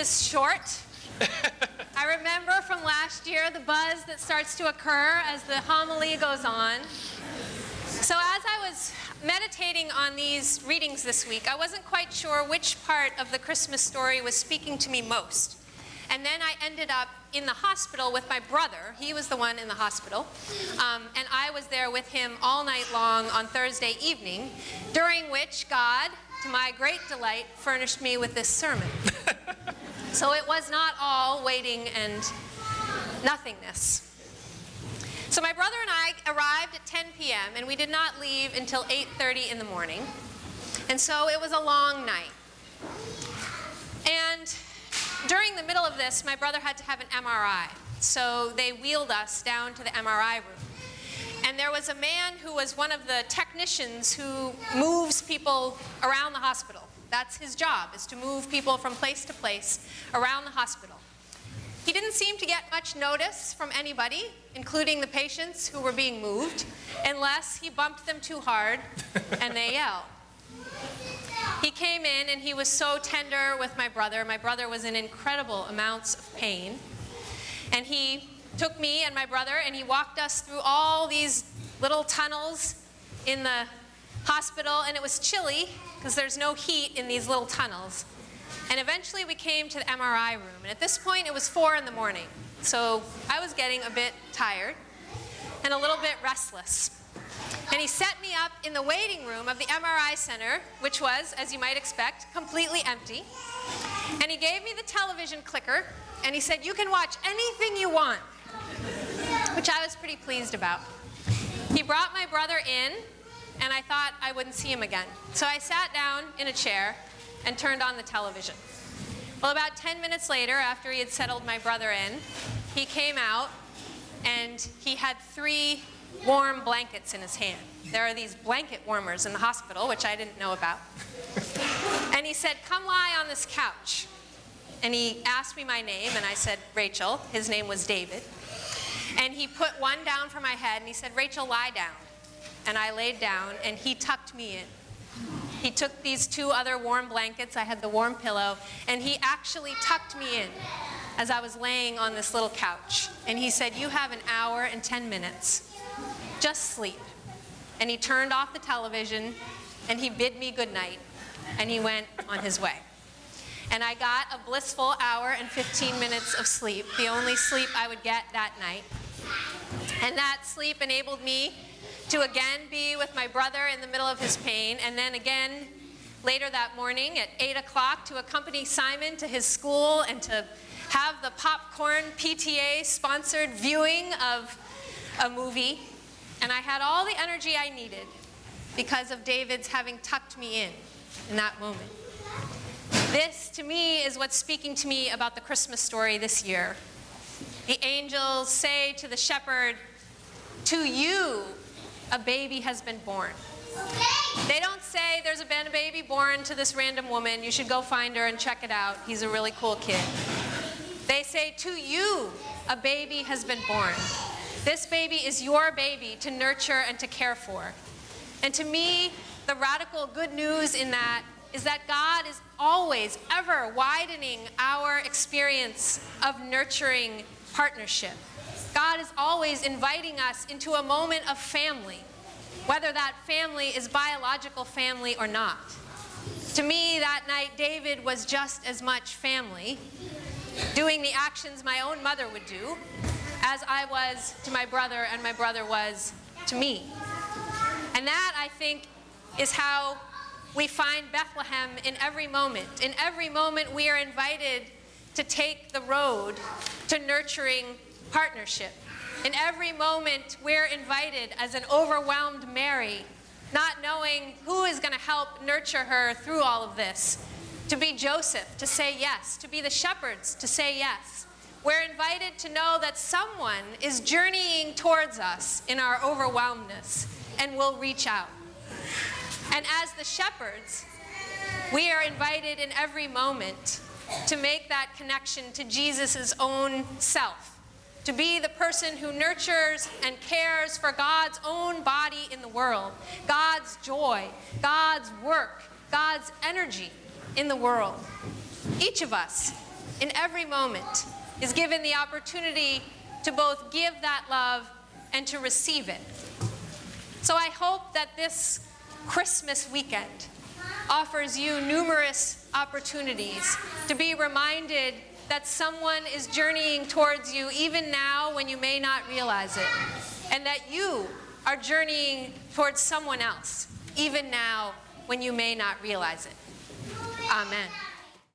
is short. I remember from last year the buzz that starts to occur as the homily goes on. So as I was meditating on these readings this week, I wasn't quite sure which part of the Christmas story was speaking to me most. And then I ended up in the hospital with my brother. He was the one in the hospital. And I was there with him all night long on Thursday evening, during which God, to my great delight, furnished me with this sermon. So it was not all waiting and nothingness. So my brother and I arrived at 10 p.m. and we did not leave until 8:30 in the morning. And so it was a long night. And during the middle of this, my brother had to have an MRI. So they wheeled us down to the MRI room. And there was a man who was one of the technicians who moves people around the hospital. That's his job, is to move people from place to place around the hospital. He didn't seem to get much notice from anybody, including the patients who were being moved, unless he bumped them too hard and they yelled. He came in and he was so tender with my brother. My brother was in incredible amounts of pain. And he took me and my brother and he walked us through all these little tunnels in the hospital, and it was chilly because there's no heat in these little tunnels. And eventually we came to the MRI room, and at this point it was 4 in the morning. So I was getting a bit tired and a little bit restless. And he set me up in the waiting room of the MRI center, which was, as you might expect, completely empty. And he gave me the television clicker, and he said, "You can watch anything you want," which I was pretty pleased about. He brought my brother in, and I thought I wouldn't see him again. So I sat down in a chair and turned on the television. Well, about 10 minutes later, after he had settled my brother in, he came out, and he had 3 warm blankets in his hand. There are these blanket warmers in the hospital, which I didn't know about. And he said, "Come lie on this couch." And he asked me my name, and I said, "Rachel." His name was David. And he put one down for my head, and he said, "Rachel, lie down." And I laid down, and he tucked me in. He took these 2 other warm blankets, I had the warm pillow, and he actually tucked me in as I was laying on this little couch. And he said, "You have an hour and 10 minutes. Just sleep." And he turned off the television, and he bid me good night, and he went on his way. And I got a blissful hour and 15 minutes of sleep, the only sleep I would get that night. And that sleep enabled me to again be with my brother in the middle of his pain, and then again later that morning at 8 o'clock to accompany Simon to his school and to have the popcorn PTA-sponsored viewing of a movie. And I had all the energy I needed because of David's having tucked me in that moment. This, to me, is what's speaking to me about the Christmas story this year. The angels say to the shepherd, "To you, a baby has been born." They don't say, "There's been a baby born to this random woman. You should go find her and check it out. He's a really cool kid." They say, "To you, a baby has been born. This baby is your baby to nurture and to care for." And to me, the radical good news in that is that God is always, ever widening our experience of nurturing partnership. God is always inviting us into a moment of family, whether that family is biological family or not. To me, that night, David was just as much family, doing the actions my own mother would do, as I was to my brother and my brother was to me. And that, I think, is how we find Bethlehem in every moment. In every moment, we are invited to take the road to nurturing partnership. In every moment, we're invited as an overwhelmed Mary, not knowing who is going to help nurture her through all of this, to be Joseph, to say yes, to be the shepherds, to say yes. We're invited to know that someone is journeying towards us in our overwhelmedness and will reach out. And as the shepherds, we are invited in every moment to make that connection to Jesus' own self, to be the person who nurtures and cares for God's own body in the world, God's joy, God's work, God's energy in the world. Each of us in every moment, is given the opportunity to both give that love and to receive it. So I hope that this Christmas weekend offers you numerous opportunities to be reminded that someone is journeying towards you even now when you may not realize it, and that you are journeying towards someone else even now when you may not realize it. Amen.